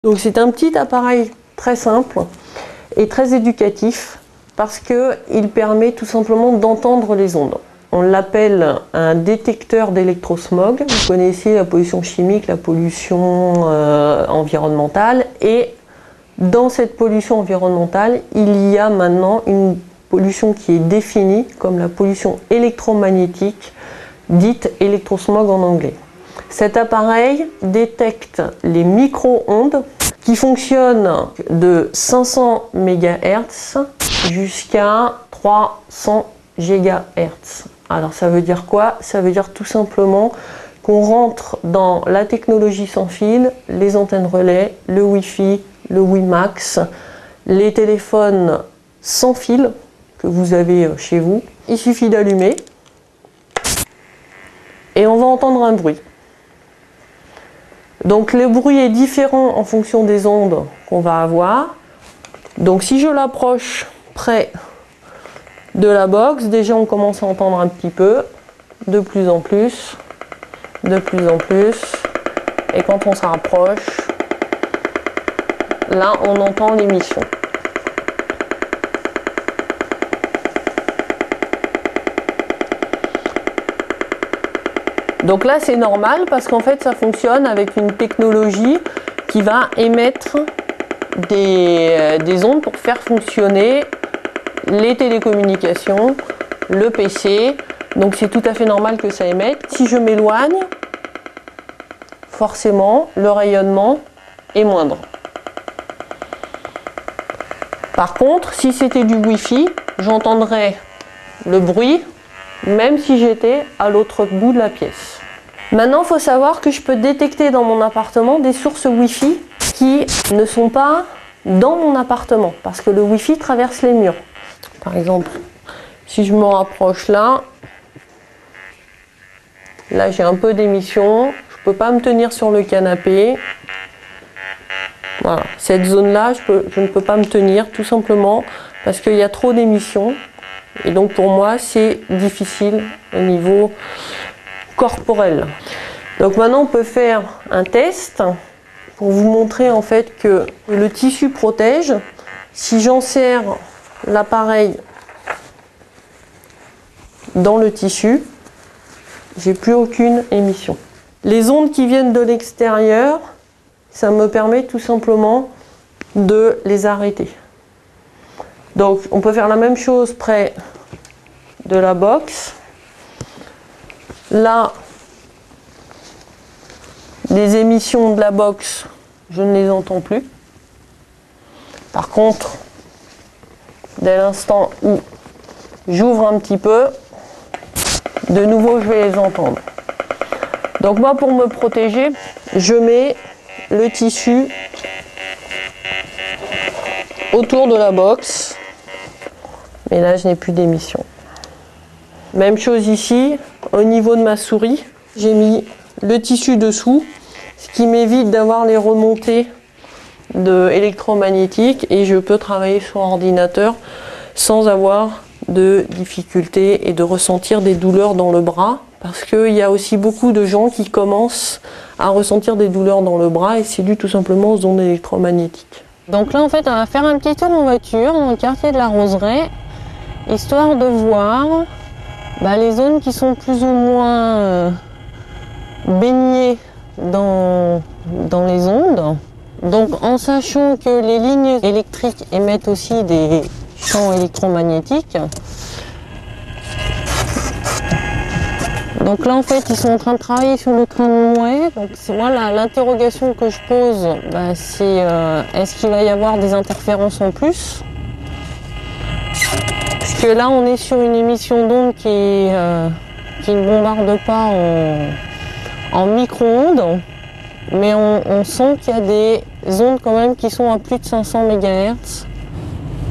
Donc c'est un petit appareil très simple et très éducatif parce qu'il permet tout simplement d'entendre les ondes. On l'appelle un détecteur d'électrosmog. Vous connaissez la pollution chimique, la pollution environnementale. Et dans cette pollution environnementale, il y a maintenant une pollution qui est définie comme la pollution électromagnétique, dite électrosmog en anglais. Cet appareil détecte les micro-ondes qui fonctionnent de 500 MHz jusqu'à 300 GHz. Alors ça veut dire quoi? Ça veut dire tout simplement qu'on rentre dans la technologie sans fil, les antennes relais, le Wi-Fi, le WiMAX, les téléphones sans fil que vous avez chez vous. Il suffit d'allumer et on va entendre un bruit. Donc le bruit est différent en fonction des ondes qu'on va avoir. Donc si je l'approche près de la box, déjà on commence à entendre un petit peu, de plus en plus, et quand on se rapproche, là on entend l'émission. Donc là c'est normal parce qu'en fait ça fonctionne avec une technologie qui va émettre des ondes pour faire fonctionner les télécommunications, le PC, donc c'est tout à fait normal que ça émette. Si je m'éloigne, forcément le rayonnement est moindre. Par contre, si c'était du Wi-Fi, j'entendrais le bruit même si j'étais à l'autre bout de la pièce. Maintenant, il faut savoir que je peux détecter dans mon appartement des sources Wi-Fi qui ne sont pas dans mon appartement parce que le Wi-Fi traverse les murs. Par exemple, si je me rapproche là j'ai un peu d'émission, je ne peux pas me tenir sur le canapé. Voilà, cette zone-là, je ne peux pas me tenir tout simplement parce qu'il y a trop d'émissions. Et donc pour moi, c'est difficile au niveau corporel. Donc maintenant, on peut faire un test pour vous montrer en fait que le tissu protège. Si j'enserre l'appareil dans le tissu, j'ai plus aucune émission. Les ondes qui viennent de l'extérieur, ça me permet tout simplement de les arrêter. Donc on peut faire la même chose près de la box. Là, les émissions de la box, je ne les entends plus. Par contre, dès l'instant où j'ouvre un petit peu, de nouveau je vais les entendre. Donc moi, pour me protéger, je mets le tissu autour de la box. Mais là, je n'ai plus d'émission. Même chose ici, au niveau de ma souris, j'ai mis le tissu dessous, ce qui m'évite d'avoir les remontées électromagnétiques et je peux travailler sur ordinateur sans avoir de difficultés et de ressentir des douleurs dans le bras parce qu'il y a aussi beaucoup de gens qui commencent à ressentir des douleurs dans le bras et c'est dû tout simplement aux ondes électromagnétiques. Donc là en fait on va faire un petit tour en voiture dans le quartier de la Roseraie histoire de voir les zones qui sont plus ou moins baignées dans les ondes. Donc en sachant que les lignes électriques émettent aussi des champs électromagnétiques. Donc là en fait ils sont en train de travailler sur le train de Mouet. Donc moi l'interrogation que je pose c'est est-ce qu'il va y avoir des interférences en plus? Parce que là on est sur une émission d'ondes qui ne bombarde pas en micro-ondes. Mais on sent qu'il y a des ondes quand même qui sont à plus de 500 MHz.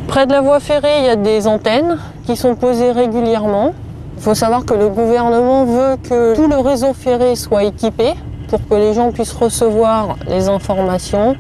Près de la voie ferrée, il y a des antennes qui sont posées régulièrement. Il faut savoir que le gouvernement veut que tout le réseau ferré soit équipé pour que les gens puissent recevoir les informations.